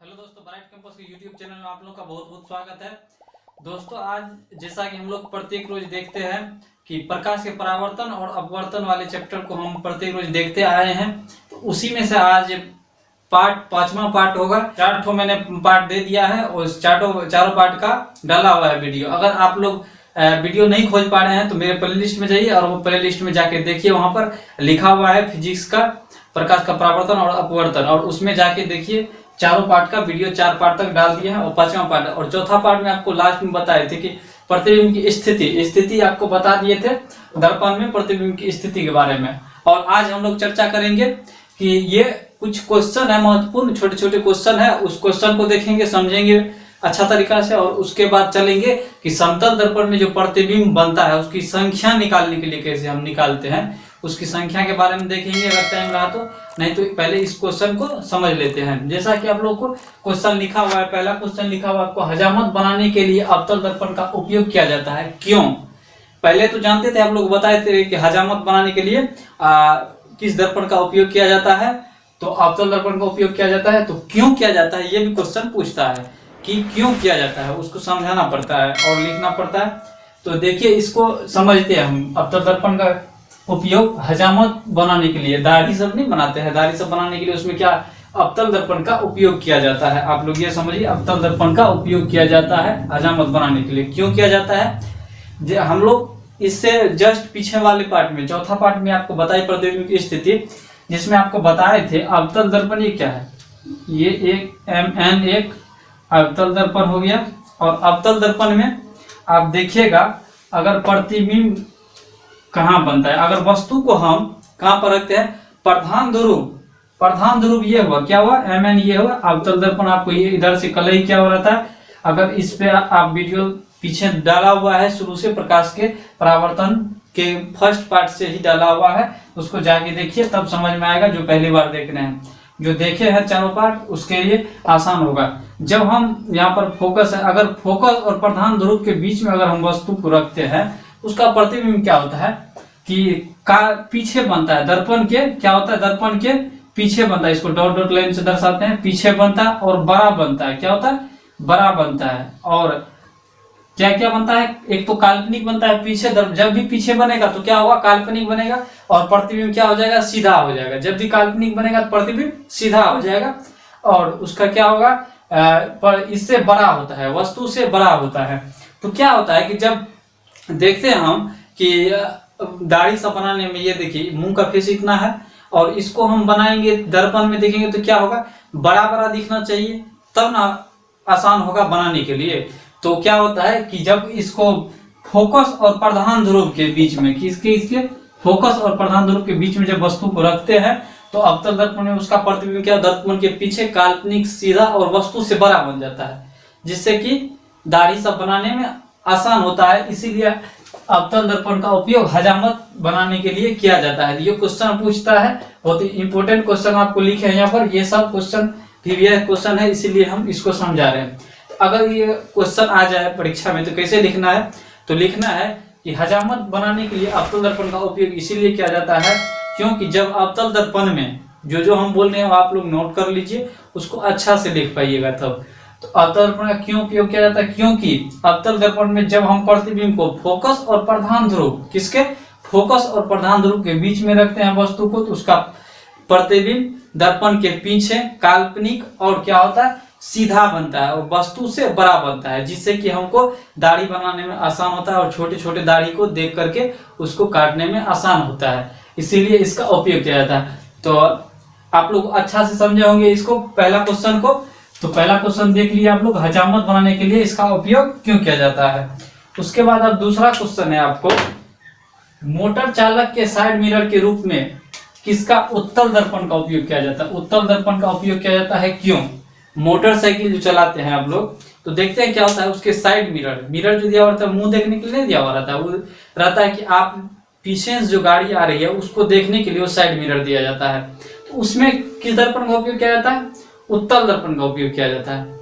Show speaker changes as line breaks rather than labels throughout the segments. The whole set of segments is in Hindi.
हेलो दोस्तों, ब्राइट कैंपस के यूट्यूब चैनल में आप लोग का बहुत बहुत स्वागत है। दोस्तों, आज जैसा कि हम लोग प्रत्येक रोज देखते हैं कि प्रकाश के परावर्तन और अपवर्तन वाले चैप्टर को हम प्रत्येक रोज देखते आए हैं, तो उसी में से आज पांचवा पार्ट होगा। 4 ठो मैंने पार्ट दे दिया है और चारों पार्ट का डाला हुआ है वीडियो। अगर आप लोग वीडियो नहीं खोज पा रहे हैं तो मेरे प्लेलिस्ट में जाइए और वो प्लेलिस्ट में जाके देखिए, वहां पर लिखा हुआ है फिजिक्स का प्रकाश का परावर्तन और अपवर्तन, और उसमें जाके देखिए चारों पार्ट का वीडियो 4 पार्ट तक डाल दिया है और 5वां पार्ट और चौथा पार्ट में आपको लास्ट में बताए थे कि प्रतिबिंब की स्थिति आपको बता दिए थे दर्पण में प्रतिबिंब की स्थिति के बारे में। और आज हम लोग चर्चा करेंगे कि ये कुछ क्वेश्चन है महत्वपूर्ण, छोटे छोटे क्वेश्चन है, उस क्वेश्चन को देखेंगे, समझेंगे अच्छा तरीका से, और उसके बाद चलेंगे कि समतल दर्पण में जो प्रतिबिंब बनता है उसकी संख्या निकालने के लिए कैसे हम निकालते हैं, उसकी संख्या के बारे में देखेंगे अगर टाइम रहा तो। नहीं तो पहले इस क्वेश्चन को समझ लेते हैं। जैसा कि आप लोग को क्वेश्चन लिखा हुआ है, पहला क्वेश्चन लिखा हुआ है आपको, हजामत बनाने के लिए अवतल दर्पण का उपयोग किया जाता है, क्यों? पहले तो जानते थे, आप लोग बताए थे कि हजामत बनाने के लिए किस दर्पण का उपयोग किया जाता है, तो अवतल दर्पण का उपयोग किया जाता है। तो क्यों किया जाता है ये भी क्वेश्चन पूछता है कि क्यों किया जाता है, उसको समझाना पड़ता है और लिखना पड़ता है। तो देखिए, इसको समझते हैं हम। अवतल दर्पण का उपयोग हजामत बनाने के लिए, दाढ़ी सब नहीं बनाते हैं, दाढ़ी सब बनाने के लिए उसमें क्या अवतल दर्पण का उपयोग किया जाता है। आप लोग ये समझिए, अवतल दर्पण का उपयोग किया जाता है हजामत बनाने के लिए। क्यों किया जाता है? हम लोग इससे जस्ट पीछे वाले पार्ट में, चौथा पार्ट में आपको बताई प्रतिबिंब की स्थिति, जिसमें आपको बताए थे अवतल दर्पण ये क्या है, ये एक MN एक अवतल दर्पण हो गया। और अवतल दर्पण में आप देखिएगा, अगर प्रतिबिंब कहाँ बनता है, अगर वस्तु को हम कहाँ पर रखते हैं, प्रधान ध्रुव ये हुआ, क्या हुआ, MN ये हुआ। अवतल दर्पण आपको ये इधर से कलई क्या हो रहा था, अगर इस पे आप वीडियो पीछे डाला हुआ है शुरू से, प्रकाश के परावर्तन के फर्स्ट पार्ट से ही डाला हुआ है, उसको जाके देखिए तब समझ में आएगा। जो पहली बार देख रहे हैं, जो देखे हैं चारों पार्ट, उसके लिए आसान होगा। जब हम यहाँ पर फोकस है, अगर फोकस और प्रधान ध्रुव के बीच में अगर हम वस्तु को रखते हैं, उसका प्रतिबिंब क्या होता है कि पीछे बनता है, दर्पण के क्या होता है, दर्पण के पीछे बनता है। इसको डॉट डॉट लाइन से दर्शाते हैं, पीछे बनता है और बड़ा बनता है। क्या होता है? बड़ा बनता है। और क्या क्या बनता है, एक तो काल्पनिक बनता है पीछे, जब भी पीछे बनेगा तो क्या होगा, काल्पनिक बनेगा, और प्रतिबिंब क्या हो जाएगा, सीधा हो जाएगा। जब भी काल्पनिक बनेगा तो प्रतिबिंब सीधा हो जाएगा, और उसका क्या होगा, पर इससे बड़ा होता है, वस्तु से बड़ा होता है। तो क्या होता है कि जब देखते हैं हम कि दाढ़ी सब बनाने में, ये देखिए मुंह का फेस इतना है, और इसको हम बनाएंगे दर्पण में देखेंगे तो क्या होगा, बड़ा बड़ा दिखना चाहिए, तब ना आसान होगा बनाने के लिए। तो क्या होता है कि जब इसको फोकस और प्रधान ध्रुव के बीच में, इसके फोकस और प्रधान ध्रुव के बीच में जब वस्तु को रखते हैं, तो अवतल दर्पण में उसका प्रतिबिंब क्या, दर्पण के पीछे काल्पनिक सीधा और वस्तु से बड़ा बन जाता है, जिससे कि दाढ़ी सब बनाने में आसान होता है। इसीलिए अवतल दर्पण का उपयोग हजामत बनाने के लिए किया जाता है। ये क्वेश्चन पूछता है, बहुत ही इंपॉर्टेंट क्वेश्चन आपको लिखे हैं यहाँ पर। ये सब क्वेश्चन प्रीवियस क्वेश्चन है, इसीलिए हम इसको समझा रहे हैं। अगर ये क्वेश्चन आ जाए परीक्षा में तो कैसे लिखना है, तो लिखना है कि हजामत बनाने के लिए अवतल दर्पण का उपयोग इसीलिए किया जाता है क्योंकि जब अवतल दर्पण में जो हम बोल रहे हैं आप लोग नोट कर लीजिए, उसको अच्छा से लिख पाइएगा तब। तो अवतल दर्पण का क्यों उपयोग किया जाता है, क्योंकि अवतल दर्पण में जब हम प्रतिबिंब को फोकस और प्रधान ध्रुव, किसके, फोकस और प्रधान ध्रुव के बीच में रखते हैं वस्तु को, तो उसका प्रतिबिंब दर्पण के पीछे काल्पनिक और क्या होता है, सीधा बनता है और वस्तु से बड़ा बनता है, जिससे कि हमको दाढ़ी बनाने में आसान होता है और छोटे छोटे दाढ़ी को देख करके उसको काटने में आसान होता है। इसीलिए इसका उपयोग किया जाता है। तो आप लोग अच्छा से समझे होंगे इसको, पहला क्वेश्चन को। तो पहला क्वेश्चन देख लिया आप लोग, हजामत बनाने के लिए इसका उपयोग क्यों किया जाता है। उसके बाद अब दूसरा क्वेश्चन है आपको, मोटर चालक के साइड मिरर के रूप में किसका उत्तल दर्पण का उपयोग किया जाता है। उत्तल दर्पण का उपयोग किया जाता है क्यों, मोटरसाइकिल जो चलाते हैं आप लोग, तो देखते हैं क्या होता है, उसके साइड मिरर जो दिया हुआ रहता है, मुंह देखने के लिए नहीं दिया हुआ रहता है, वो रहता है कि आप पीछे जो गाड़ी आ रही है उसको देखने के लिए वो साइड मिरर दिया जाता है। तो उसमें किस दर्पण का उपयोग किया जाता है, उत्तल दर्पण का उपयोग किया जाता है।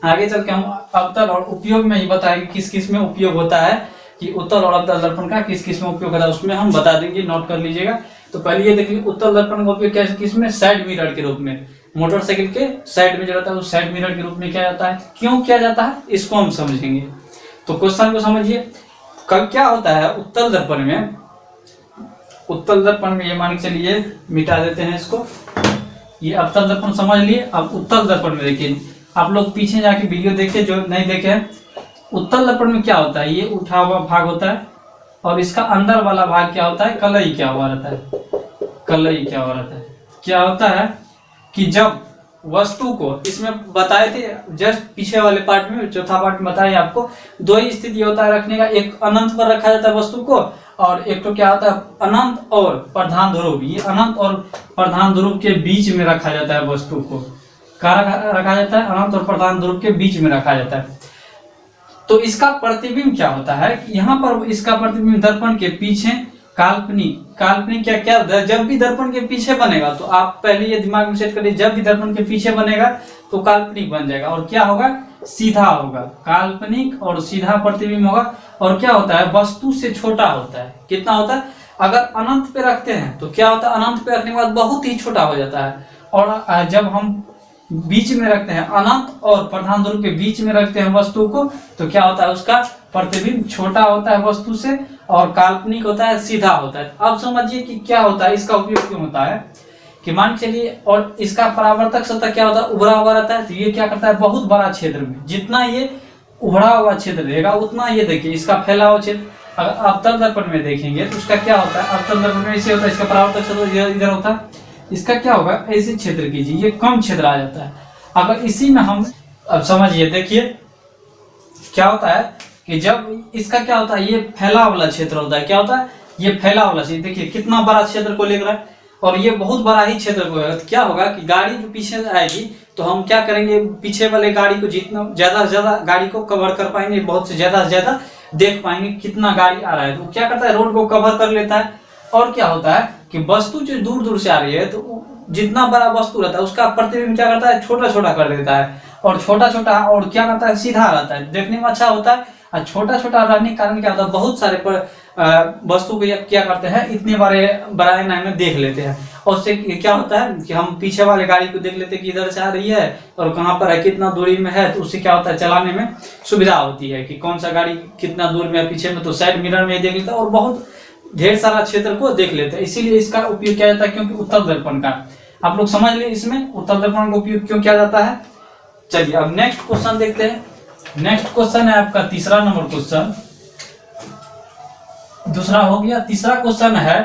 आगे चल के हम अवतल और उपयोग में ही बताएंगे किस किस में उपयोग होता है, कि उत्तल और अवतल दर्पण का किस किस में उपयोग होता है, उसमें हम बता देंगे, नोट कर लीजिएगा। तो पहले ये देख लीजिए, उत्तल दर्पण का उपयोग किस में, साइड मिरर के रूप में। मोटरसाइकिल के साइड में जो रहता है उस साइड मिरर के रूप में किया जाता है। क्यों किया जाता है इसको हम समझेंगे। तो क्वेश्चन को समझिए। कब क्या होता है उत्तल दर्पण में, उत्तल दर्पण में ये मान के चलिए मिटा देते हैं इसको, ये अवतल दर्पण समझ लिए। अब उत्तल दर्पण में देखिए, आप लोग पीछे जाके वीडियो देखिए जो नहीं देखे हैं। उत्तल दर्पण में क्या होता है, ये उठा हुआ भाग होता है और इसका अंदर वाला भाग क्या होता है, कलई क्या हुआ रहता है, कलई क्या हुआ रहता है। क्या होता है कि जब वस्तु को, इसमें बताए थे जस्ट पीछे वाले पार्ट में, चौथा पार्ट में बताया आपको, दो ही स्थिति होता है रखने का। एक अनंत पर रखा जाता है वस्तु को, और एक तो क्या होता है अनंत और प्रधान ध्रुव। ये अनंत और प्रधान ध्रुव के बीच में रखा जाता है वस्तु को। कहाँ रखा जाता है, अनंत और प्रधान ध्रुव के बीच में रखा जाता है। तो इसका प्रतिबिंब क्या होता है कि यहाँ पर इसका प्रतिबिंब दर्पण के पीछे काल्पनिक, काल्पनिक क्या क्या होता है, जब भी दर्पण के पीछे बनेगा, तो आप पहले ये दिमाग में सेट करिए, जब भी दर्पण के पीछे बनेगा तो काल्पनिक बन जाएगा और क्या होगा, सीधा होगा। काल्पनिक और सीधा प्रतिबिंब होगा। और क्या होता है, वस्तु से छोटा होता है। कितना होता है, अगर अनंत पे रखते हैं तो क्या होता है, अनंत पे रखने के बाद बहुत ही छोटा हो जाता है। और जब हम बीच में रखते हैं, अनंत और प्रधान ध्रुव के बीच में रखते हैं वस्तु को, तो क्या होता है, उसका प्रतिबिंब छोटा होता है वस्तु से और काल्पनिक होता है, सीधा होता है। अब समझिए कि क्या होता है, इसका उपयोग क्यों होता है कि मान चलिए, और इसका परावर्तक सतह क्या होता है, उभरा हुआ रहता है। तो ये क्या करता है, बहुत बड़ा क्षेत्र में जितना ये उभरा हुआ क्षेत्र रहेगा उतना ये देखिए इसका फैला हुआ क्षेत्र। अगर अवतल दर्पण में देखेंगे तो उसका क्या होता है, अवतल दर्पण में ऐसे होता है, इसका परावर्तक सतह इधर होता है, इसका क्या होगा, ऐसे क्षेत्र कीजिए, ये कम क्षेत्र आ जाता है। अगर इसी में हम, अब समझिए, देखिए क्या होता है कि जब इसका क्या होता है, ये फैला वाला क्षेत्र होता है। क्या होता है, ये फैला वाला क्षेत्र, देखिए कितना बड़ा क्षेत्र को लेकर है और ये बहुत बड़ा ही क्षेत्र को है। तो क्या होगा कि गाड़ी जो पीछे आएगी तो हम क्या करेंगे, पीछे वाले गाड़ी को जितना ज्यादा से ज्यादा गाड़ी को कवर कर पाएंगे, बहुत से ज्यादा देख पाएंगे कितना गाड़ी आ रहा है। तो क्या करता है, रोड को कवर कर लेता है। और क्या होता है कि वस्तु जो दूर दूर से आ रही है तो जितना बड़ा वस्तु रहता है उसका प्रतिबिंब क्या करता है, छोटा छोटा कर देता है। और छोटा छोटा और क्या करता है, सीधा रहता है, देखने में अच्छा होता है। और छोटा छोटा रहने के कारण क्या होता है, बहुत सारे वस्तु को क्या करते हैं, इतने बड़े में देख लेते हैं। और उससे क्या होता है कि हम पीछे वाले गाड़ी को देख लेते हैं कि इधर से आ रही है और कहाँ पर है, कितना दूरी में है। तो उससे क्या होता है, चलाने में सुविधा होती है कि कौन सा गाड़ी कितना दूर में है पीछे में। तो साइड मिरर में देख लेता है और बहुत ढेर सारा क्षेत्र को देख लेते हैं। इसीलिए इसका उपयोग किया जाता है, क्योंकि उत्तल दर्पण का, आप लोग समझ ले इसमें उत्तल दर्पण का उपयोग क्यों किया जाता है। चलिए अब नेक्स्ट क्वेश्चन देखते हैं। नेक्स्ट क्वेश्चन है आपका तीसरा नंबर क्वेश्चन, दूसरा हो गया। तीसरा क्वेश्चन है,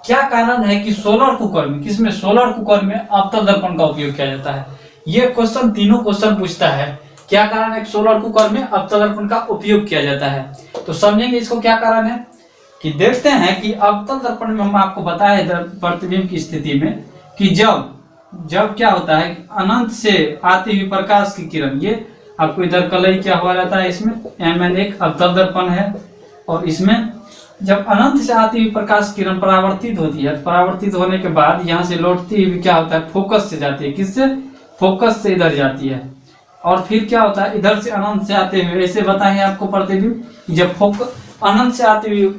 क्या कारण है कि सोलर कुकर में, किसमें, सोलर कुकर में अवतल दर्पण का उपयोग किया जाता है। ये क्वेश्चन तीनों क्वेश्चन पूछता है, क्या कारण है कि सोलर कुकर में अवतल दर्पण का उपयोग किया जाता है। तो समझेंगे इसको क्या कारण है कि देखते हैं कि अवतल दर्पण में हम आपको बताए प्रतिबिंब की स्थिति में कि जब क्या होता है, अनंत से आती हुई प्रकाश की किरण, ये आपको इधर कलई क्या हुआ रहता है, इसमें Mn एक अवतल दर्पण है। और इसमें जब अनंत से आती हुई प्रकाश किरण परावर्तित होती है, परावर्तित होने के बाद यहाँ से लौटती हुई क्या होता है, फोकस से जाती है। किससे, फोकस से इधर जाती है। और फिर क्या होता है, इधर से अनंत से आते हुए, ऐसे बताएंगे आपको प्रतिबिंब, जब अनंत से आती हुई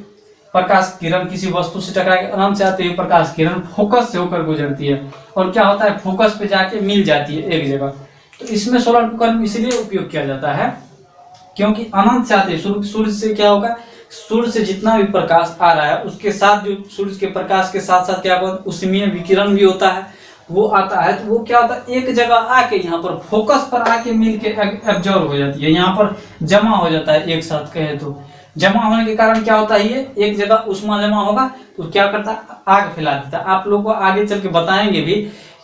प्रकाश किरण किसी वस्तु से टकरा के अनंत से आती हुई प्रकाश किरण फोकस से होकर गुजरती है और क्या होता है, फोकस पे जाके मिल जाती है एक जगह। तो इसमें सोलर कुकर में इसलिए उपयोग किया जाता है क्योंकि अनंत से आते, सूर्य से क्या होगा, सूर्य से जितना भी प्रकाश आ रहा है उसके साथ जो सूर्य के प्रकाश के साथ साथ क्या होगा, उसमें विकिरण भी होता है, वो आता है। तो वो क्या होता है, एक जगह आके यहाँ पर फोकस पर आके मिल के एब्जॉर्ब हो जाती है, यहाँ पर जमा हो जाता है एक साथ कहे तो। जमा होने के कारण क्या होता है, ये एक जगह उष्मा जमा होगा तो क्या करता है, आग फैला देता है। आप लोगों को आगे चल के बताएंगे भी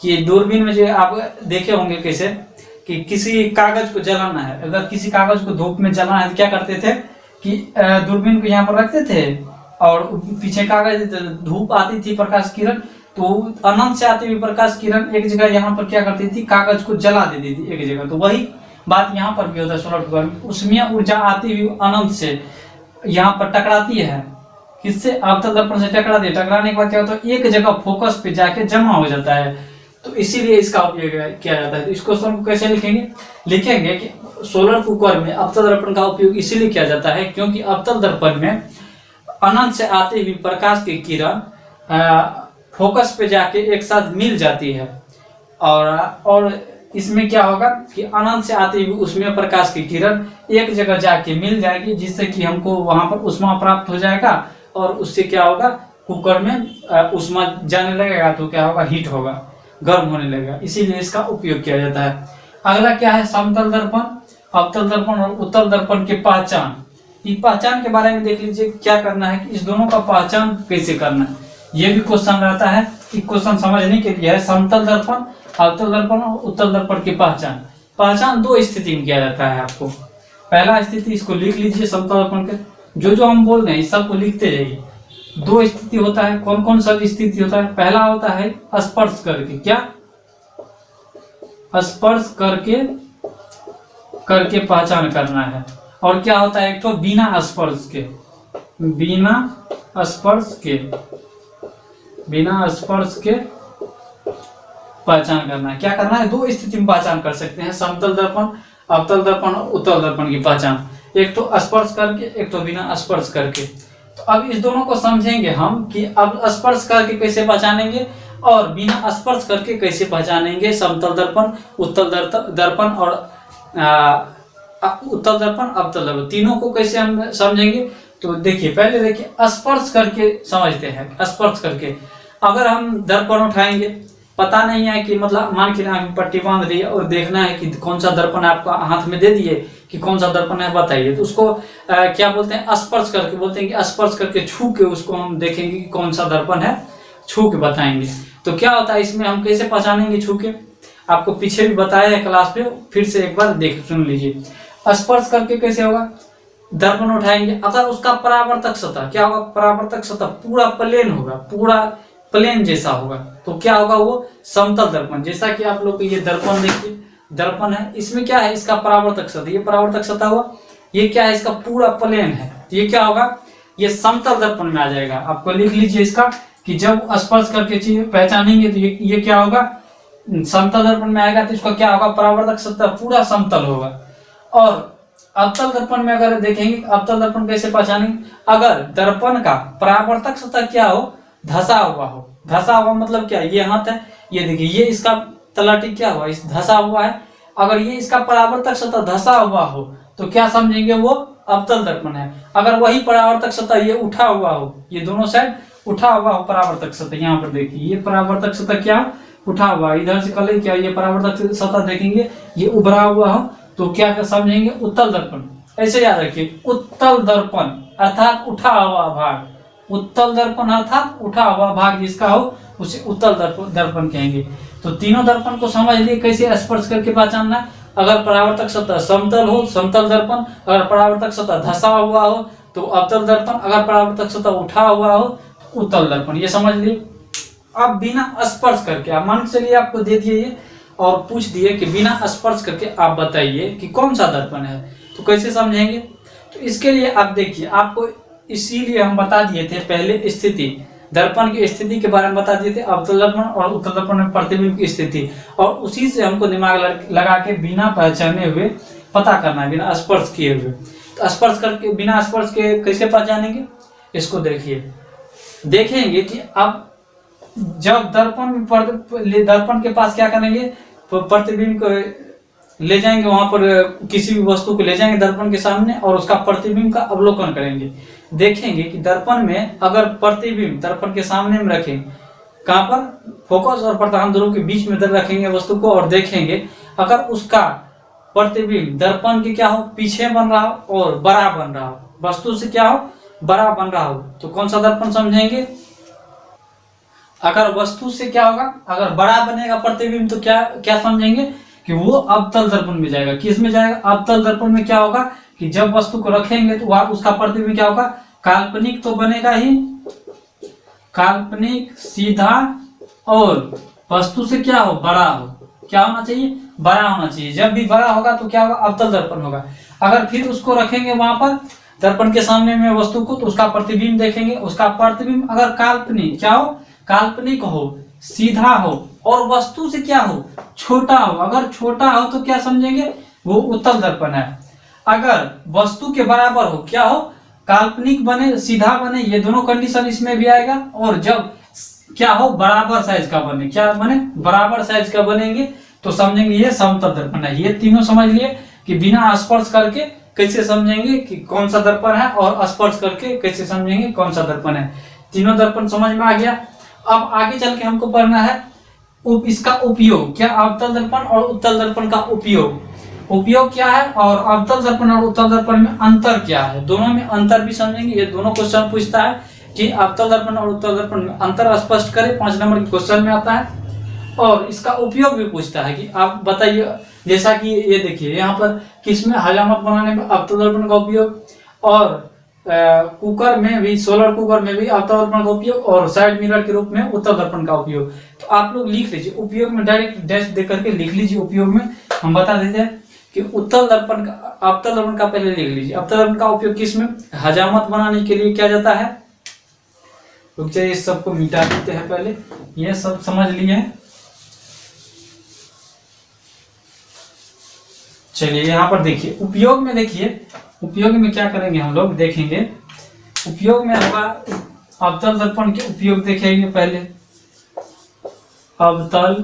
कि दूरबीन में जो आप देखे होंगे कैसे कि किसी कागज को जलाना है, अगर किसी कागज को धूप में जलाना है तो क्या करते थे कि दूरबीन को यहाँ पर रखते थे और पीछे कागज, धूप आती थी प्रकाश किरण, तो अनंत से आती हुई प्रकाश किरण एक जगह यहाँ पर क्या करती थी, कागज को जला देती थी एक जगह। तो वही बात यहाँ पर भी होता है सोलर कुकर में, उसमें ऊर्जा आती हुई अनंत से यहाँ पर टकराती है, किससे, अवतल दर्पण से टकराती है। टकराने के बाद क्या होता है, एक जगह फोकस पे जाके जमा हो जाता है। तो इसीलिए इसका उपयोग किया जाता है। तो इस क्वेश्चन को कैसे लिखेंगे कि सोलर कुकर में अवतल दर्पण का उपयोग इसीलिए किया जाता है क्योंकि अवतल दर्पण में अनंत से आती हुई प्रकाश की किरण फोकस पे जाके एक साथ मिल जाती है और इसमें क्या होगा कि अनंत से आते हुए उसमें प्रकाश की किरण एक जगह जाके मिल जाएगी, जिससे कि हमको वहां पर उष्मा प्राप्त हो जाएगा और उससे क्या होगा, कुकर में उष्मा जाने लगेगा तो क्या होगा, हीट होगा, गर्म होने लगेगा। इसीलिए इसका उपयोग किया जाता है। अगला क्या है, समतल दर्पण, अवतल दर्पण और उत्तल दर्पण की पहचान। इस पहचान के बारे में देख लीजिए क्या करना है कि इस दोनों का पहचान कैसे करना है, ये भी क्वेश्चन रहता है। क्वेश्चन समझने के लिए है समतल दर्पण, अवतल दर्पण और उत्तल दर्पण की पहचान। पहचान दो स्थिति में किया जाता है आपको। पहला स्थिति इसको लिख लीजिए, समतल दर्पण के जो हम बोल रहे हैं इस सबको लिखते जाइए। दो स्थिति होता है, कौन कौन सा स्थिति होता है, पहला होता है स्पर्श करके, क्या स्पर्श करके पहचान करना है। और क्या होता है एक तो बिना स्पर्श के, बिना स्पर्श के पहचान करना है। क्या करना है, दो स्थिति में पहचान कर सकते हैं, समतल दर्पण, अवतल दर्पण और उत्तल दर्पण की पहचान। एक तो स्पर्श करके, एक तो बिना स्पर्श करके। तो अब इस दोनों को समझेंगे हम कि अब स्पर्श करके कैसे पहचानेंगे और बिना स्पर्श करके कैसे पहचानेंगे समतल दर्पण, उत्तल दर्पण और उत्तल दर्पण, अवतल दर्पण, तीनों को कैसे हम समझेंगे। तो देखिए पहले देखिए स्पर्श करके समझते हैं। स्पर्श करके अगर हम दर्पण उठाएंगे, पता नहीं है कि मतलब मान के आंख में पट्टी बांध रही है और देखना है कि कौन सा दर्पण आपका हाथ में दे दिए कि कौन सा दर्पण है बताइए, तो उसको क्या बोलते हैं, स्पर्श करके बोलते हैं कि स्पर्श करके छू के उसको हम देखेंगे कि कौन सा दर्पण है, छू के बताएंगे। तो क्या होता है इसमें हम कैसे पहचानेंगे छू के, आपको पीछे भी बताया है क्लास पे, फिर से एक बार देख सुन लीजिए। स्पर्श करके कैसे होगा, दर्पण उठाएंगे, अगर उसका परावर्तक सतह क्या होगा, परावर्तक सतह पूरा प्लेन होगा, पूरा प्लेन जैसा होगा, तो क्या होगा वो समतल दर्पण। जैसा कि आप लोग को ये दर्पण देखिए, दर्पण है, इसमें क्या है, इसका परावर्तक सतह, ये परावर्तक सतह हुआ, ये क्या है, इसका पूरा प्लेन है, तो ये क्या होगा, ये समतल दर्पण में आ जाएगा। आपको लिख लीजिए इसका कि जब स्पर्श करके चीज पहचानेंगे तो ये क्या होगा, समतल दर्पण में आएगा, तो इसका क्या होगा, परावर्तक सतह पूरा समतल होगा। और अवतल दर्पण में अगर देखेंगे, अवतल दर्पण कैसे पहचानेंगे, अगर दर्पण का परावर्तक सतह क्या हो, धसा हुआ हो। धसा हुआ मतलब क्या, ये हाथ है, ये देखिए ये इसका तलहटी क्या हुआ, इस धसा हुआ है, अगर ये इसका परावर्तक सतह धसा हुआ हो तो क्या समझेंगे, वो अवतल दर्पण है। अगर वही परावर्तक सतह ये उठा हुआ हो, ये दोनों साइड उठा हुआ हो परावर्तक सतह, यहाँ पर देखिए ये परावर्तक सतह क्या उठा हुआ, इधर से कल क्या ये परावर्तक सतह देखेंगे ये उभरा हुआ हो, तो क्या समझेंगे, उत्तल दर्पण। ऐसे याद रखिए, उत्तल दर्पण अर्थात उठा हुआ भाग, उत्तल दर्पण अर्थात उठा हुआ भाग जिसका हो उसे उत्तल दर्पण कहेंगे। तो तीनों दर्पण को समझ लिए कैसे स्पर्श करके पहचानना है। अगर परावर्तक सतह समतल हो समतल दर्पण, अगर परावर्तक सतह धसा हुआ हो तो अवतल दर्पण, अगर परावर्तक सतह उठा हुआ हो तो उत्तल दर्पण, ये समझ लिए। अब बिना स्पर्श करके आप मान चलिए आपको दे दिए ये और पूछ दिए कि बिना स्पर्श करके आप बताइए कि कौन सा दर्पण है, तो कैसे समझेंगे। तो इसके लिए आप देखिए, आपको इसीलिए हम बता दिए थे पहले स्थिति, दर्पण की स्थिति के बारे में बता दिए थे, अवतल दर्पण और उत्तल दर्पण में प्रतिबिंब की स्थिति, और उसी से हमको दिमाग लगा के बिना पहचाने हुए पता करना है, बिना स्पर्श किए हुए। तो स्पर्श करके बिना स्पर्श के कैसे पहचानेंगे, इसको देखिए, देखेंगे कि अब जब दर्पण के पास क्या करेंगे, प्रतिबिंब को ले जाएंगे, वहां पर किसी भी वस्तु को ले जाएंगे दर्पण के सामने और उसका प्रतिबिंब का अवलोकन करेंगे। देखेंगे कि दर्पण में अगर प्रतिबिंब दर्पण के सामने में रखें, कहां पर, फोकस और प्रधान ध्रुव के बीच में रखेंगे वस्तु को, और देखेंगे अगर उसका प्रतिबिंब दर्पण के क्या हो, पीछे बन रहा हो और बड़ा बन रहा हो, वस्तु से क्या हो, बड़ा बन रहा हो, तो कौन सा दर्पण समझेंगे। अगर वस्तु से क्या होगा, अगर बड़ा बनेगा प्रतिबिंब तो क्या समझेंगे कि वो अवतल दर्पण में जाएगा। किस में जाएगा, अवतल दर्पण में। क्या होगा कि जब वस्तु को रखेंगे तो वहां उसका प्रतिबिंब क्या होगा, काल्पनिक तो बनेगा ही, काल्पनिक, सीधा, और वस्तु से क्या हो, बड़ा हो। क्या होना चाहिए, बड़ा होना चाहिए। जब भी बड़ा होगा तो क्या होगा, अवतल दर्पण होगा। अगर फिर उसको रखेंगे वहां पर दर्पण के सामने में वस्तु को, तो उसका प्रतिबिंब देखेंगे, उसका प्रतिबिंब अगर काल्पनिक क्या हो, काल्पनिक हो, सीधा हो, और वस्तु से क्या हो, छोटा हो। अगर छोटा हो तो क्या समझेंगे, वो उत्तल दर्पण है। अगर वस्तु के बराबर हो, क्या हो, काल्पनिक बने, सीधा बने, ये दोनों कंडीशन इसमें भी आएगा। और जब क्या हो, बराबर साइज का बने। क्या बने, बराबर साइज का बनेंगे तो समझेंगे ये समतल दर्पण है। ये तीनों समझ लिए कि बिना स्पर्श करके कैसे समझेंगे कि कौन सा दर्पण है, और स्पर्श करके कैसे समझेंगे कौन सा दर्पण है। तीनों दर्पण समझ में आ गया। अब आगे चल के हमको पढ़ना है इसका उपयोग। क्या अवतल दर्पण और उत्तल दर्पण का उपयोग क्या है, और अवतल दर्पण और उत्तल दर्पण में अंतर क्या है, दोनों में अंतर भी समझेंगे। ये दोनों क्वेश्चन पूछता है कि अवतल दर्पण और उत्तल दर्पण में अंतर स्पष्ट करें, 5 नंबर के क्वेश्चन में आता है। और इसका उपयोग भी पूछता है कि आप बताइए, जैसा कि ये देखिए यहाँ पर किसमें हजामत बनाने में अवतल दर्पण का उपयोग, और कुकर में भी, सोलर कुकर में भी अवतल दर्पण का उपयोग, और साइड मिरर के रूप में उत्तल दर्पण का उपयोग। तो आप लोग लिख लीजिए, उपयोग में डायरेक्ट डैश दे करके लिख लीजिए। उपयोग में हम बता देते हैं कि उत्तल दर्पण का, अवतल दर्पण का पहले लिख लीजिए। अवतल दर्पण का उपयोग किसमें, हजामत बनाने के लिए किया जाता है। रुक जाइए, इस सबको मिटा देते हैं पहले, ये सब समझ लिए हैं। चलिए यहाँ पर देखिए, उपयोग में देखिए, उपयोग में क्या करेंगे हम लोग देखेंगे। उपयोग में होगा अवतल दर्पण के उपयोग देखेंगे पहले। अवतल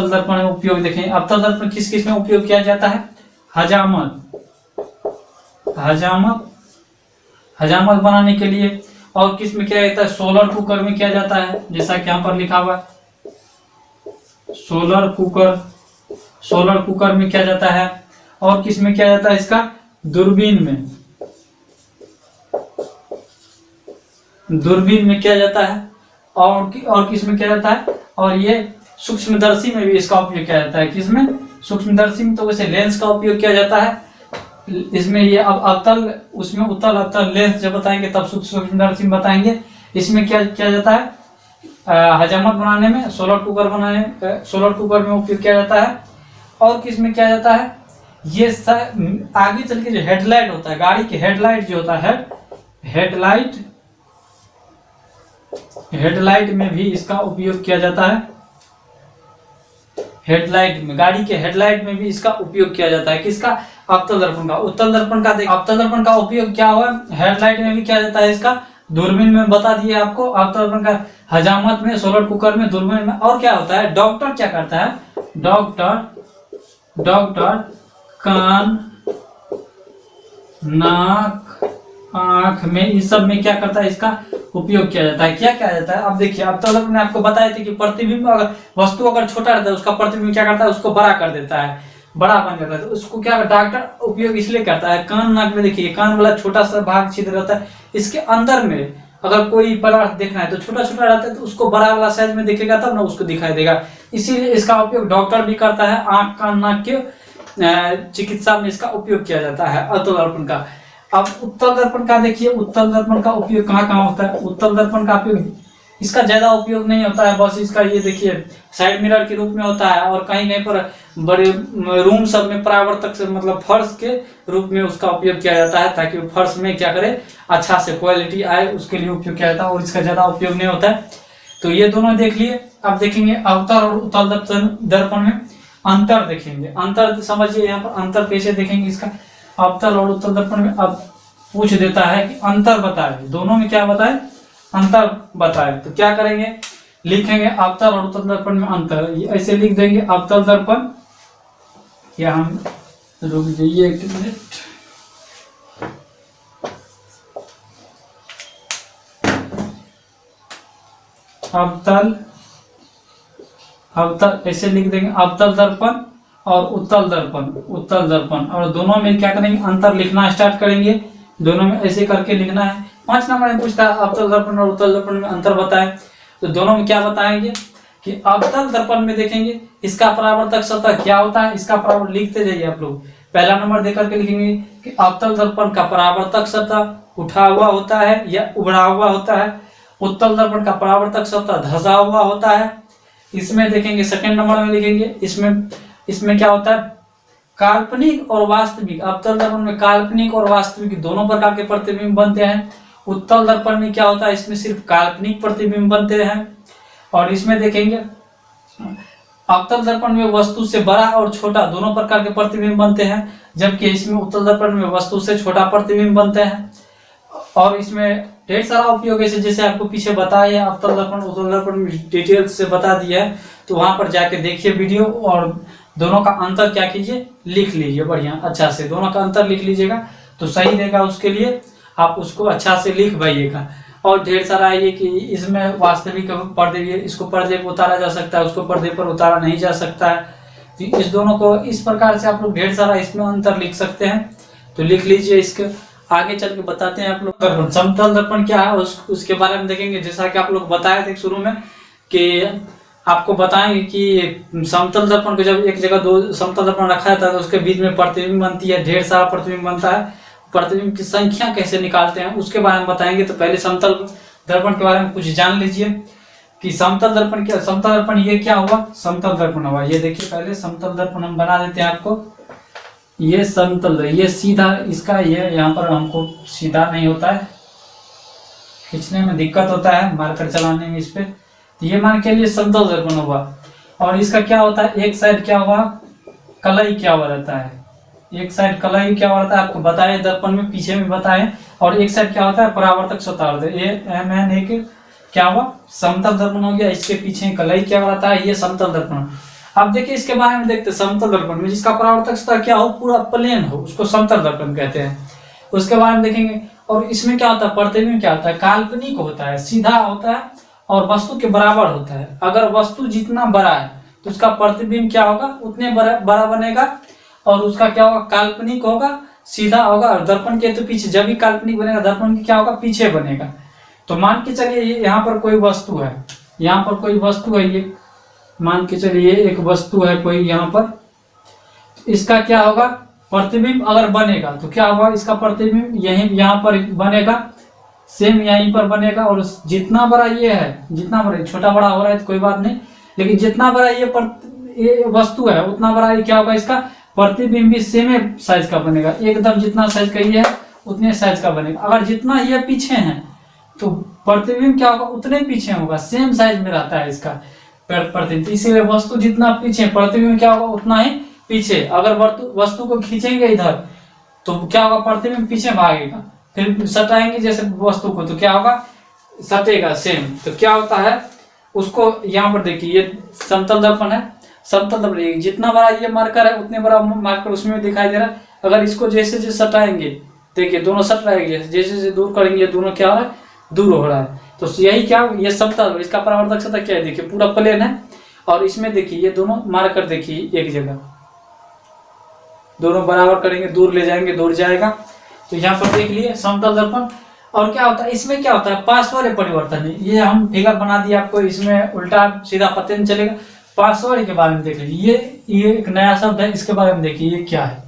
दर्पण में उपयोग देखेंगे। अवतल दर्पण किस किस में उपयोग किया जाता है, हजामत बनाने के लिए। और किस में किया जाता है, सोलर कुकर में किया जाता है, जैसा कि यहाँ पर लिखा हुआ है सोलर कुकर में किया जाता है। और किस में किया जाता है, इसका दूरबीन में किया जाता है। और किस में किया जाता है, और ये सूक्ष्मदर्शी में भी इसका उपयोग किया जाता है। किसमें, सूक्ष्मदर्शी में तो वैसे लेंस का उपयोग किया जाता है। इसमें ये अब अवतल, उसमें उत्तल अवतल लेंस जब बताएंगे तब सूक्ष्मदर्शी में बताएंगे। इसमें क्या किया जाता है, हजामत बनाने में, सोलर कुकर में उपयोग किया जाता है। और किस में किया जाता है, ये आगे चल के जो हेडलाइट होता है, गाड़ी की हेडलाइट जो होता है, हेडलाइट में भी इसका उपयोग किया जाता है। हेडलाइट में, गाड़ी के हेडलाइट में भी इसका उपयोग किया जाता है। किसका, अवतल दर्पण का। उत्तल दर्पण का अवतल दर्पण का उपयोग क्या हुआ, हेडलाइट में भी किया जाता है। इसका दूरबीन में बता दिए आपको। अवतल दर्पण का हजामत में, सोलर कुकर में, दूरबीन में। और क्या होता है, डॉक्टर क्या करता है, डॉक्टर कान, नाक, आंख में, इस सब में क्या करता है, इसका उपयोग किया जाता है। क्या किया जाता है, अब देखिए, अब तो मैंने आपको बताया था कि प्रतिबिंब, अगर वस्तु अगर छोटा रहता है उसका प्रतिबिंब क्या करता है, उसको बड़ा कर देता है, बड़ा बन जाता है। तो उसको क्या डॉक्टर उपयोग इसलिए करता है। कान नाक में देखिए, कान वाला छोटा सा भाग छिद्र रहता है, इसके अंदर में अगर कोई पदार्थ देखना है तो छोटा छोटा रहता है, तो उसको बड़ा वाला साइज में दिखेगा तब ना उसको दिखाई देगा। इसीलिए इसका उपयोग डॉक्टर भी करता है। आंख कान नाक के चिकित्सा में इसका उपयोग किया जाता है अवतल दर्पण का। अब उत्तल दर्पण का देखिए, उत्तल दर्पण का उपयोग कहाँ कहाँ होता है। उत्तल दर्पण का उपयोग, इसका ज्यादा उपयोग नहीं होता है, बस इसका ये देखिए साइड मिरर के रूप में होता है, और कहीं कहीं पर बड़े रूम सब में परावर्तक से, मतलब फर्श के रूप में उसका उपयोग किया जाता है, ताकि फर्श में क्या करे, अच्छा से क्वालिटी आए, उसके लिए उपयोग किया जाता है। और इसका ज्यादा उपयोग नहीं होता है। तो ये दोनों देख लिए। अब देखेंगे अवतल और उत्तल दर्पण में अंतर देखेंगे। अंतर समझिए, यहाँ पर अंतर कैसे देखेंगे इसका, अवतल और उत्तल दर्पण में। अब पूछ देता है कि अंतर बताए, दोनों में क्या बताए, अंतर बताए। तो क्या करेंगे, लिखेंगे अवतल और उत्तल दर्पण में अंतर, ऐसे लिख देंगे अवतल दर्पण। या हम रुक जाइए एक मिनट, अवतल ऐसे लिख देंगे, अवतल दर्पण और उत्तल दर्पण। और दोनों में क्या करेंगे, अंतर लिखना स्टार्ट करेंगे। दोनों में ऐसे करके लिखना है। 5 नंबर में पूछता है अवतल दर्पण और उत्तल दर्पण में अंतर बताएं। तो दोनों में क्या बताएंगे कि अवतल दर्पण में देखेंगे इसका परावर्तक सतह क्या होता है। इसका परावर्तक लिखते जाइए आप लोग। पहला नंबर देकर के लिखेंगे कि अवतल दर्पण का परावर्तक सतह उठा हुआ होता है या उभरा हुआ होता है। उत्तल दर्पण का परावर्तक सतह धंसा हुआ होता है। इसमें देखेंगे सेकंड नंबर में लिखेंगे, इसमें क्या होता है, काल्पनिक और वास्तविक। अवतल दर्पण में काल्पनिक और वास्तविक दोनों प्रकार के प्रतिबिंब बनते हैं। उत्तल दर्पण में क्या होता है, इसमें सिर्फ काल्पनिक प्रतिबिंब बनते हैं। और इसमें देखेंगे अवतल दर्पण में वस्तु से बड़ा और छोटा दोनों प्रकार के प्रतिबिंब बनते हैं, जबकि इसमें उत्तल दर्पण में वस्तु से छोटा प्रतिबिंब बनते हैं। और इसमें ढेर सारा उपयोग है, जैसे आपको पीछे बताया अवतल दर्पण उत्तल दर्पण डिटेल से बता दिया है, तो वहां पर जाके देखिए वीडियो और दोनों का अंतर क्या कीजिए लिख लीजिए बढ़िया अच्छा से, दोनों का अंतर लिख लीजिएगा तो सही रहेगा। उसके लिए आप उसको अच्छा से लिख पाइएगा। और ढेर सारा है कि इसमें वास्तविक पर्दे भी, इसको पर्दे पर उतारा जा सकता है, उसको पर्दे पर उतारा नहीं जा सकता है। तो इस दोनों को इस प्रकार से आप लोग ढेर सारा इसमें अंतर लिख सकते हैं, तो लिख लीजिए। इसके आगे चल के बताते हैं आप लोग दर्पण, समतल दर्पण क्या है उसके बारे में देखेंगे। जैसा कि आप लोग बताए थे शुरू में कि आपको बताएंगे कि समतल दर्पण को जब एक जगह दो समतल दर्पण रखा जाता है तो उसके बीच में प्रतिबिंब बनती है, ढेर सारा प्रतिबिंब बनता है। प्रतिबिंब की संख्या कैसे निकालते हैं उसके बारे में बताएंगे। तो पहले समतल दर्पण के बारे में कुछ जान लीजिए कि समतल दर्पण क्या, समतल दर्पण ये क्या हुआ, समतल दर्पण हुआ। ये देखिए पहले समतल दर्पण हम बना देते हैं आपको। ये समतल, ये सीधा इसका, ये यहाँ पर हमको सीधा नहीं होता है, खींचने में दिक्कत होता है, मार्कर चलाने में इस पे। तो ये मान के लिए समतल दर्पण हुआ। और इसका क्या होता है, एक साइड क्या हुआ, कलई क्या हुआ रहता है, एक साइड कलई क्या हुआ रहता है आपको बताए दर्पण में, पीछे में बताए। और एक साइड क्या होता है परावर्तक सतह, एक क्या हुआ समतल दर्पण हो गया। इसके पीछे कलई क्या रहता है, ये समतल दर्पण। अब देखिए इसके बारे में देखते हैं। समतल दर्पण में जिसका परावर्तक सतह क्या हो, पूरा प्लेन हो, उसको समतल दर्पण कहते हैं। उसके बारे में देखेंगे। और इसमें क्या होता है, प्रतिबिंब क्या होता है, काल्पनिक होता है, सीधा होता है और वस्तु के बराबर होता है। अगर वस्तु जितना बड़ा है तो उसका प्रतिबिंब क्या होगा, उतने बड़ा बनेगा। और उसका क्या होगा, काल्पनिक होगा, सीधा होगा। और दर्पण के तो पीछे, जब भी काल्पनिक बनेगा दर्पण की क्या होगा, पीछे बनेगा। तो मान के चलिए यहाँ पर कोई वस्तु है, यहाँ पर कोई वस्तु है, ये मान के चलिए एक वस्तु है कोई यहाँ पर। तो इसका क्या होगा, प्रतिबिंब अगर बनेगा तो क्या होगा, इसका प्रतिबिंब यहीं यहाँ पर बनेगा, सेम यहीं पर बनेगा। और जितना बड़ा ये है, जितना बड़ा, छोटा बड़ा हो रहा है तो कोई बात नहीं, लेकिन जितना बड़ा ये वस्तु है उतना बड़ा ये क्या होगा, इसका प्रतिबिंब भी सेम साइज का बनेगा, एकदम जितना साइज का ये है उतने साइज का बनेगा। अगर जितना ये पीछे है तो प्रतिबिंब क्या होगा, उतने पीछे होगा, सेम साइज में रहता है इसका प्रतिबिंब। इसीलिए वस्तु जितना पीछे, प्रतिबिंब क्या होगा उतना ही पीछे। अगर वस्तु को खींचेंगे इधर तो क्या होगा, प्रतिबिंब पीछे भागेगा। फिर सटाएंगे जैसे वस्तु को तो क्या होगा, सटेगा सेम। तो क्या होता है उसको, यहाँ पर देखिए ये समतल दर्पण है, समतल दर्पण जितना बड़ा ये मार्कर है उतने बड़ा मार्कर उसमें दिखाई दे रहा है। अगर इसको जैसे जैसे सटाएंगे, देखिए दोनों सट रहे हैं, जैसे जैसे दूर करेंगे दोनों क्या हो रहा है, दूर हो रहा है। तो यही क्या, ये समतल, इसका परावर्तक सतह क्या है, देखिए पूरा प्लेन है। और इसमें देखिए ये दोनों मार्कर देखिए एक जगह, दोनों बराबर करेंगे, दूर ले जाएंगे, दूर जाएगा। तो यहाँ पर देख लिए समतल दर्पण। और क्या होता है इसमें, क्या होता है पार्श्व परिवर्तन है। ये हम फिगर बना दिया आपको, इसमें उल्टा सीधा पता नहीं चलेगा। पार्श्व के बारे में देख लीजिए, ये एक नया शब्द है, इसके बारे में देखिए ये क्या है।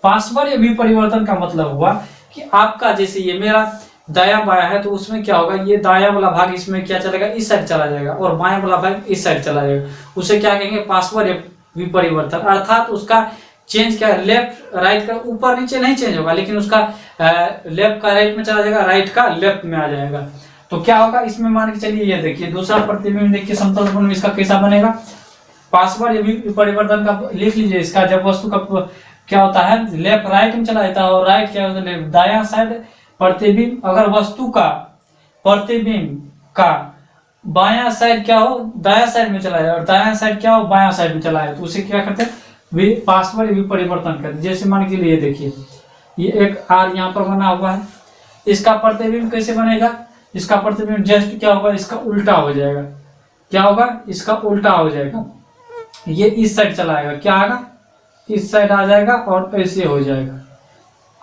पार्श्व विपरिवर्तन का मतलब हुआ कि आपका, जैसे ये मेरा दायां बायां है तो उसमें क्या होगा, ये दायां वाला भाग इसमें क्या चलेगा, इस साइड चला जाएगा, और बायां वाला भाग इस साइड चला जाएगा। उसे क्या कहेंगे, पार्श्व विपरिवर्तन। अर्थात उसका चेंज क्या है, लेफ्ट राइट का ऊपर नीचे नहीं चेंज होगा, लेकिन उसका लेफ्ट का राइट में चला जाएगा, राइट का लेफ्ट में आ जाएगा। तो क्या होगा इसमें, मान के चलिए ये देखिए दूसरा प्रतिबिंब देखिए समतल दर्पण में इसका कैसा बनेगा, पार्श्व विपरिवर्तन का लिख लीजिए। इसका जब वस्तु का क्या होता है, लेफ्ट राइट में चला जाता है और राइट क्या होता है, दायां साइड प्रतिबिंब। अगर वस्तु का प्रतिबिंब का बायां साइड क्या हो, दायां साइड में चला जाए, और दायां साइड क्या हो, बायां साइड में चला जाए, तो उसे क्या करते हैं, पार्श्व विपरिवर्तन करते हैं। जैसे मान के लिए देखिए ये एक आर यहाँ पर बना हुआ है, इसका प्रतिबिंब कैसे बनेगा, इसका प्रतिबिंब जस्ट क्या होगा, इसका उल्टा हो जाएगा। क्या होगा, इसका उल्टा हो जाएगा, ये इस साइड चला आएगा, क्या आएगा, इस साइड आ जाएगा और ऐसे हो जाएगा।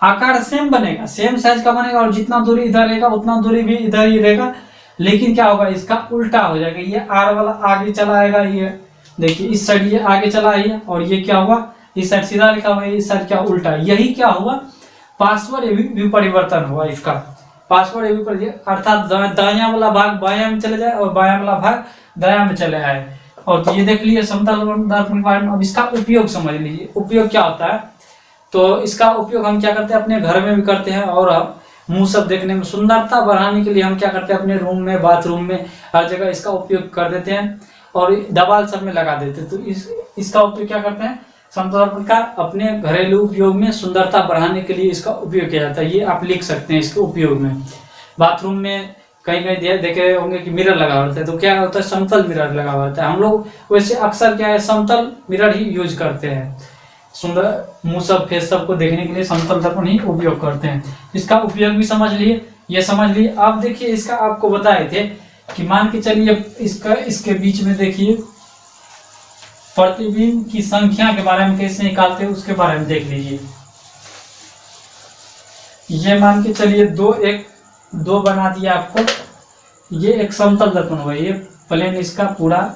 आकार सेम बनेगा, सेम साइज का बनेगा, और जितना दूरी इधर रहेगा उतना दूरी भी इधर ही रहेगा, लेकिन क्या होगा, इसका उल्टा हो जाएगा। ये आर वाला आगे चला आएगा, ये देखिए इस साइड ये आगे चला आइए, और ये क्या हुआ, इस साइड सीधा लिखा हुआ है, इस साइड क्या उल्टा। यही क्या हुआ, पार्श्व विपरिवर्तन हुआ इसका, पार्श्व विपरिवर्तन। अर्थात दायां वाला भाग बायां में चले जाए और बायां वाला भाग दायां में चले आए। और तो ये देख लिए समतल दर्पण के बारे में। अब इसका उपयोग समझ लीजिए, उपयोग क्या होता है। तो इसका उपयोग हम क्या करते हैं, अपने घर में भी करते हैं, और मुंह सब देखने में सुंदरता बढ़ाने के लिए हम क्या करते हैं, अपने रूम में, बाथरूम में, हर जगह इसका उपयोग कर देते हैं, और दीवार सब में लगा देते हैं। तो इसका उपयोग क्या करते हैं, समतल दर्पण का अपने घरेलू उपयोग में सुंदरता बढ़ाने के लिए इसका उपयोग किया जाता है। ये आप लिख सकते हैं इसके उपयोग में। बाथरूम में कहीं कहीं देखे होंगे कि मिरर लगा होता है, तो क्या होता है, समतल मिरर लगा होता है। हम लोग वैसे अक्सर क्या है, समतल मिरर ही यूज करते हैं, सुंदर मुंह सब फेस सब को देखने के लिए समतल दर्पण ही उपयोग करते हैं। इसका उपयोग भी समझ लिए, ये समझ लिए। आप देखिए इसका आपको बताए थे कि मान के चलिए इसका इसके बीच में देखिए प्रतिबिंब की संख्या के बारे में कैसे निकालते हैं उसके बारे में देख लीजिए। ये मान के चलिए दो बना दिया आपको, ये एक समतल दर्पण हुआ, ये प्लेन इसका पूरा,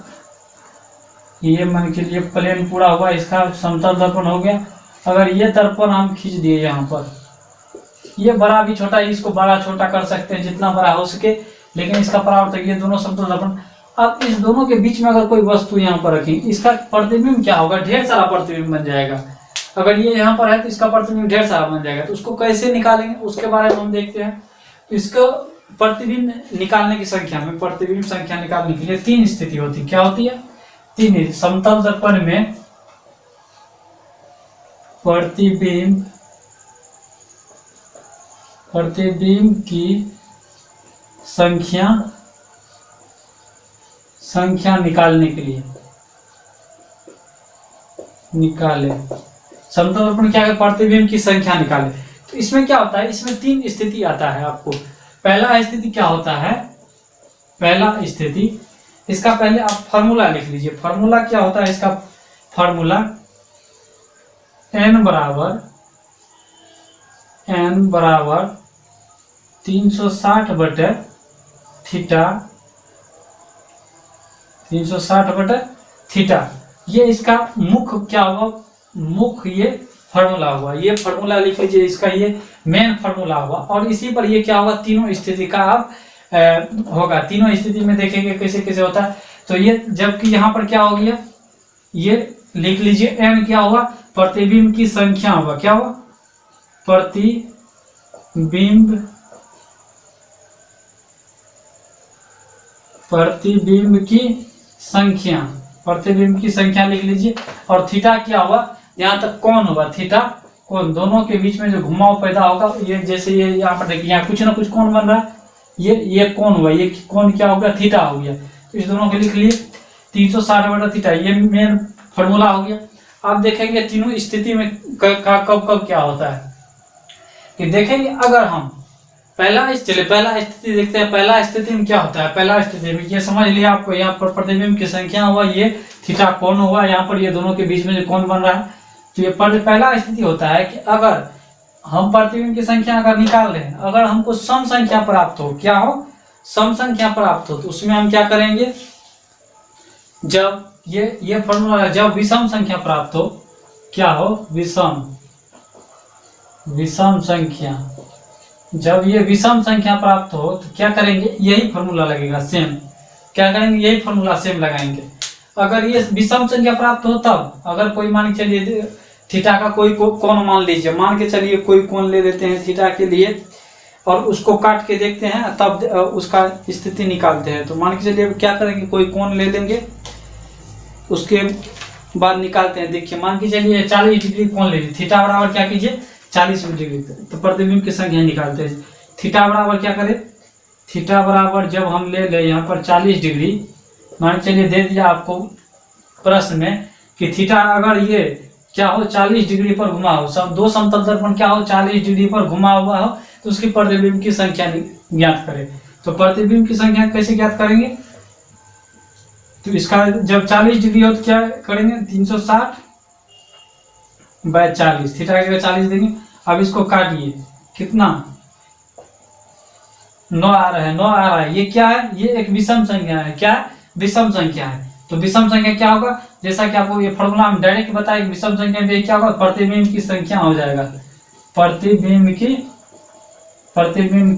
ये मान के लिए प्लेन पूरा हुआ, इसका समतल दर्पण हो गया। अगर ये दर्पण हम खींच दिए यहाँ पर, ये बड़ा भी छोटा, इसको बड़ा छोटा कर सकते हैं जितना बड़ा हो सके, लेकिन इसका परावर्तक ये दोनों समतल दर्पण। अब इस दोनों के बीच में अगर कोई वस्तु यहाँ पर रखी, इसका प्रतिबिंब क्या होगा, ढेर सारा प्रतिबिंब बन जाएगा। अगर ये यहाँ पर है तो इसका प्रतिबिंब ढेर सारा बन जाएगा। तो उसको कैसे निकालेंगे उसके बारे में हम देखते हैं। इसको प्रतिबिंब निकालने की संख्या में, प्रतिबिंब संख्या निकालने के लिए 3 स्थिति होती है। क्या होती है? 3। समतल दर्पण में प्रतिबिंब की संख्या निकालने के लिए समतल दर्पण क्या है, प्रतिबिंब की संख्या निकाले। तो इसमें क्या होता है, इसमें 3 स्थिति आता है आपको। पहला स्थिति क्या होता है, पहला स्थिति, इसका पहले आप फॉर्मूला लिख लीजिए। फॉर्मूला क्या होता है, इसका फॉर्मूला n बराबर 360 बटे थीटा, 360 बटे थीटा। ये इसका मुख्य क्या हुआ, मुख्य ये फार्मूला हुआ। ये फार्मूला लिख लीजिए, इसका ये मेन फार्मूला हुआ। और इसी पर ये क्या हुआ, तीनों स्थिति का आप होगा। तीनों स्थिति में देखेंगे कैसे कैसे होता है। तो ये जबकि यहाँ पर क्या हो गया, ये लिख लीजिए n क्या हुआ, प्रतिबिंब की संख्या होगा। क्या हुआ, प्रतिबिंब की संख्या लिख लीजिए। और थीटा क्या हुआ, यहाँ तक कौन होगा, थीटा कौन, दोनों के बीच में जो घुमाव पैदा होगा, ये जैसे ये यहाँ पर देखिए, यहाँ कुछ ना कुछ कौन बन रहा है, ये कौन हुआ, ये कौन क्या हो गया, थीटा हो गया। तो इस दोनों के लिख लिए 360 बटा थीटा, ये मेन फॉर्मूला हो गया। आप देखेंगे तीनों स्थिति में कब क्या होता है कि देखेंगे, अगर हम पहला स्थिति देखते हैं। पहला स्थिति में क्या होता है, पहला स्थिति में ये समझ लिया आपको, यहाँ पर प्रतिबिंब की संख्या हुआ, ये थीटा कोण हुआ, यहाँ पर ये दोनों के बीच में जो कोण बन रहा है। तो ये पहला स्थिति होता है कि अगर हम प्रतिबिंब की संख्या अगर निकाल रहे हैं, अगर हमको सम संख्या प्राप्त हो, क्या हो, सम संख्या प्राप्त हो, तो उसमें हम क्या करेंगे, जब ये फॉर्मूला, जब विषम संख्या प्राप्त हो, क्या हो, विषम संख्या, जब ये विषम संख्या प्राप्त हो तो क्या करेंगे, यही फॉर्मूला लगेगा सेम। क्या करेंगे, यही फॉर्मूला सेम लगाएंगे। अगर ये विषम संख्या प्राप्त हो तब, अगर कोई मान के चलिए थीटा का कोई कोण मान लीजिए, मान के चलिए कोई कोण ले लेते हैं थीटा के लिए, और उसको काट के देखते हैं, तब उसका स्थिति निकालते हैं। तो मान के चलिए क्या करेंगे, कोई कोण ले लेंगे, उसके बाद निकालते हैं। देखिए मान के चलिए 40 डिग्री कोण ले लीजिए, थीटा बराबर क्या कीजिए 40 डिग्री, तो प्रतिबिंब की संख्या निकालते हैं। थीटा बराबर क्या करें, थीटा बराबर जब हम ले ले यहाँ पर 40 डिग्री, मान चलिए दे दिया आपको प्रश्न में कि थीटा अगर ये क्या हो 40 डिग्री पर घुमा हो, सब दो समतल दर्पण क्या हो 40 डिग्री पर घुमा हुआ हो, तो उसकी प्रतिबिंब की संख्या ज्ञात करें। तो प्रतिबिंब की संख्या कैसे ज्ञात करेंगे, तो इसका जब 40 डिग्री हो तो क्या करेंगे, 360 बाय 40, थीटा की 40 देंगे। अब इसको काटिए, कितना 9 आ रहा है, 9 आ रहा है। ये क्या है, ये एक विषम संख्या है। क्या है, विषम संख्या है। तो विषम संख्या क्या होगा, जैसा कि आपको ये फॉर्मूला हम डायरेक्ट बताए, विषम संख्या में क्या होगा, प्रतिबिंब की संख्या हो जाएगा, प्रतिबिंब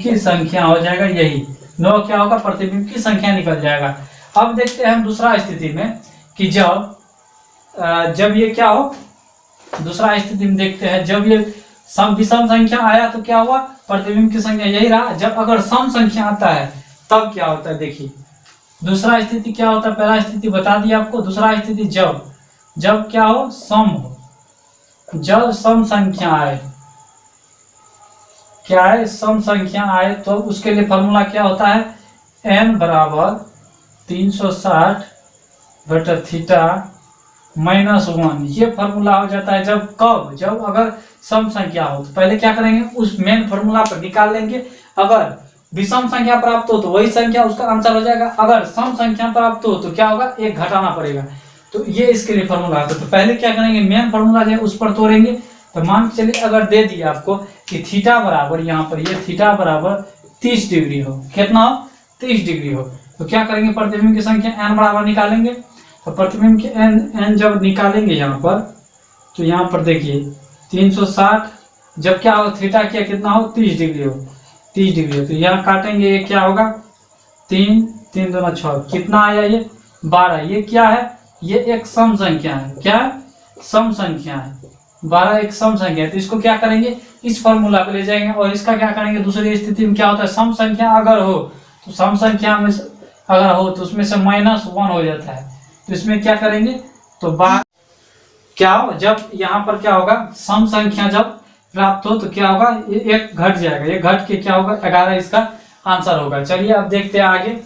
की संख्या हो जाएगा, यही 9 क्या होगा, प्रतिबिंब की संख्या निकल जाएगा। अब देखते हैं हम दूसरा स्थिति में कि जब ये क्या हो, दूसरा स्थिति में देखते हैं, जब ये विषम संख्या आया तो क्या हुआ, प्रतिबिंब की संख्या यही रहा। जब अगर सम संख्या आता है तब क्या होता है, देखिए दूसरा स्थिति क्या होता है, पहला स्थिति बता दिया आपको। दूसरा स्थिति जब क्या हो, सम हो, जब सम संख्या आए, क्या है, सम संख्या आए तो उसके लिए फॉर्मूला क्या होता है, n बराबर 360 बटा थीटा -1। ये फॉर्मूला हो जाता है जब कब, जब अगर सम संख्या हो। तो पहले क्या करेंगे, उस मेन फॉर्मूला पर निकाल लेंगे। अगर विषम संख्या प्राप्त हो तो वही संख्या उसका आंसर हो जाएगा। अगर सम संख्या प्राप्त हो तो क्या होगा, एक घटाना पड़ेगा। तो ये इसके लिए फॉर्मूला आता है। तो पहले क्या करेंगे, मेन फॉर्मूला जो है उस पर तोड़ेंगे। तो मान के चलिए अगर दे दिया आपको कि थीटा बराबर, यहाँ पर ये थीटा बराबर 30 डिग्री हो, कितना हो, 30 डिग्री हो, तो क्या करेंगे, प्रतिबिंब की संख्या n बराबर निकालेंगे। तो प्रतिबिंब की n जब निकालेंगे यहाँ पर, तो यहाँ पर देखिए 360 जब क्या हो, थीटा क्या कितना हो, 30 डिग्री हो, 30 डिग्री हो, तो यहाँ काटेंगे, ये क्या होगा, 3 3 दूना 6, कितना आया ये 12। ये क्या है, ये एक सम संख्या है। क्या है, सम संख्या है। 12 एक सम संख्या है। तो इसको क्या करेंगे, इस फॉर्मूला पे ले जाएंगे। और इसका क्या करेंगे, दूसरी स्थिति में क्या होता है, सम संख्या अगर हो तो सम संख्या में अगर हो तो उसमें से -1 हो जाता है। तो इसमें क्या करेंगे, तो क्या हो, जब यहाँ पर क्या होगा, सम संख्या जब प्राप्त हो तो क्या होगा, ये एक घट जाएगा, ये घट के क्या होगा, 11 इसका आंसर होगा। चलिए अब देखते हैं आगे।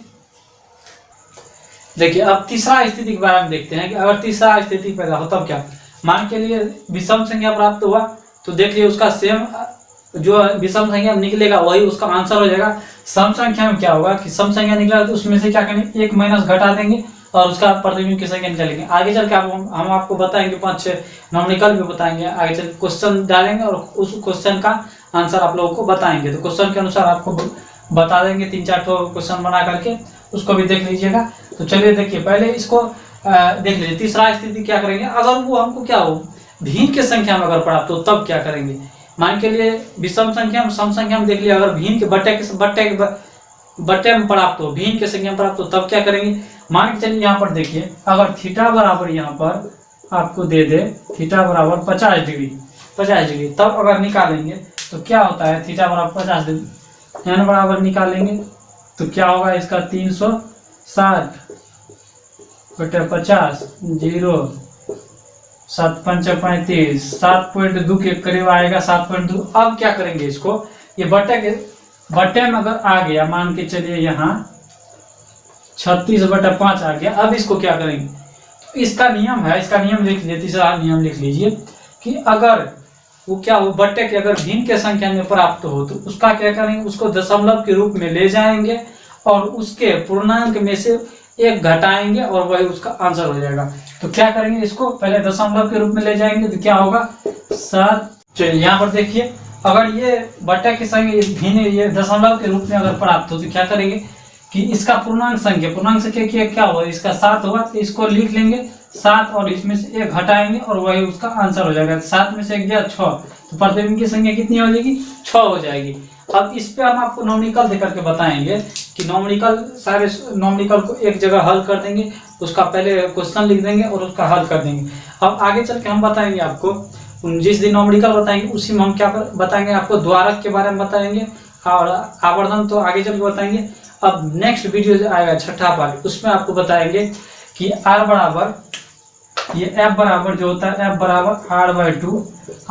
देखिए अब तीसरा स्थिति के बारे में देखते हैं कि अगर तीसरा स्थिति पैदा हो तब क्या। मान के लिए विषम संख्या प्राप्त हुआ, तो देख लिए उसका सेम जो विषम संख्या निकलेगा वही उसका आंसर हो जाएगा। सम संख्या में क्या होगा कि सम संख्या निकला तो उसमें से क्या करेंगे, एक माइनस घटा देंगे और उसका प्रतिबिंब की संख्या निकालेंगे। आगे चल के हम आपको बताएंगे, 5-6 नॉमिकल भी बताएंगे। आगे चल क्वेश्चन डालेंगे और उस क्वेश्चन का आंसर आप लोगों को बताएंगे। तो क्वेश्चन के अनुसार आपको बता देंगे, 3-4 क्वेश्चन बना करके, उसको भी देख लीजिएगा। तो चलिए देखिए, पहले इसको देख लीजिए। तीसरा स्थिति क्या करेंगे, अगर वो हमको क्या हो, भिन्न के संख्या में अगर प्राप्त हो तब क्या करेंगे। मान के लिए विषम संख्या में, सम संख्या में देख लिया, अगर भिन्न के बट्टे में प्राप्त हो, भिन्न के संख्या में प्राप्त हो तब क्या करेंगे। मान के चलिए यहाँ पर देखिए, अगर थीटा बराबर यहाँ पर आपको दे दे, थीटा बराबर 50 डिग्री, तब अगर निकालेंगे तो क्या होता है, थीटा बराबर 50 डिग्री, n बराबर निकालेंगे तो क्या होगा, इसका 360 बटे 50, 0 7 5 35, 7.2 के करीब आएगा, 7.2। अब क्या करेंगे इसको, ये बट्टे में अगर आ गया, मान के चलिए यहाँ 36/5 आ गया। अब इसको क्या करेंगे, तो इसका नियम है, इसका नियम लिख लीजिए, तीसरा नियम लिख लीजिए कि अगर वो क्या हो, बट्टे के अगर भिन्न के संख्या में प्राप्त हो तो उसका क्या करेंगे, उसको दशमलव के रूप में ले जाएंगे और उसके पूर्णांक में से एक घटाएंगे और वही उसका आंसर हो जाएगा। तो क्या करेंगे, इसको पहले दशमलव के रूप में ले जाएंगे तो क्या होगा, 7। चलिए यहाँ पर देखिए, अगर ये बट्टे की संख्या भिन्न ये दशमलव के रूप में अगर प्राप्त हो तो क्या करेंगे कि इसका पूर्णांक संख्या क्या होगा, इसका 7 होगा, तो इसको लिख लेंगे 7 और इसमें से एक घटाएंगे और वही उसका आंसर हो जाएगा। 7 में से 1 गया 6, तो प्रतिबिंब की संख्या कितनी हो जाएगी, 6 हो जाएगी। अब इस पे हम आपको नॉमिकल देकर के बताएंगे कि सारे नॉमिकल को एक जगह हल कर देंगे, उसका पहले क्वेश्चन लिख देंगे और उसका हल कर देंगे। अब आगे चल के हम बताएंगे आपको, जिस दिन नॉमिकल बताएंगे उसी में हम क्या बताएंगे, आपको द्वारक के बारे में बताएंगे और आवर्धन तो आगे चल के बताएंगे। अब नेक्स्ट वीडियो जो आएगा 6ठा पार्ट, उसमें आपको बताएंगे कि r बराबर, ये f बराबर जो होता है, f बराबर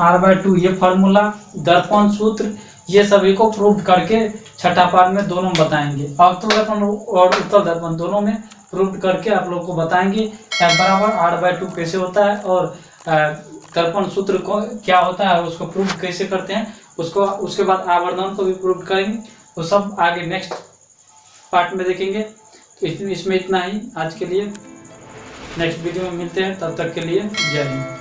r/2 ये फॉर्मूला, दर्पण सूत्र, ये सभी को प्रूव करके 6ठा पार्ट में दोनों में बताएंगे। अवतल दर्पण और उत्तल दर्पण दोनों में प्रूव करके आप लोग को बताएंगे f बराबर r/2 कैसे होता है और दर्पण सूत्र को क्या होता है, उसको प्रूव कैसे करते हैं उसको। उसके बाद आवर्धन को भी प्रूव करेंगे। वो सब आगे नेक्स्ट पार्ट में देखेंगे। तो इसमें इतना ही आज के लिए, नेक्स्ट वीडियो में मिलते हैं, तब तक के लिए जय हिंद।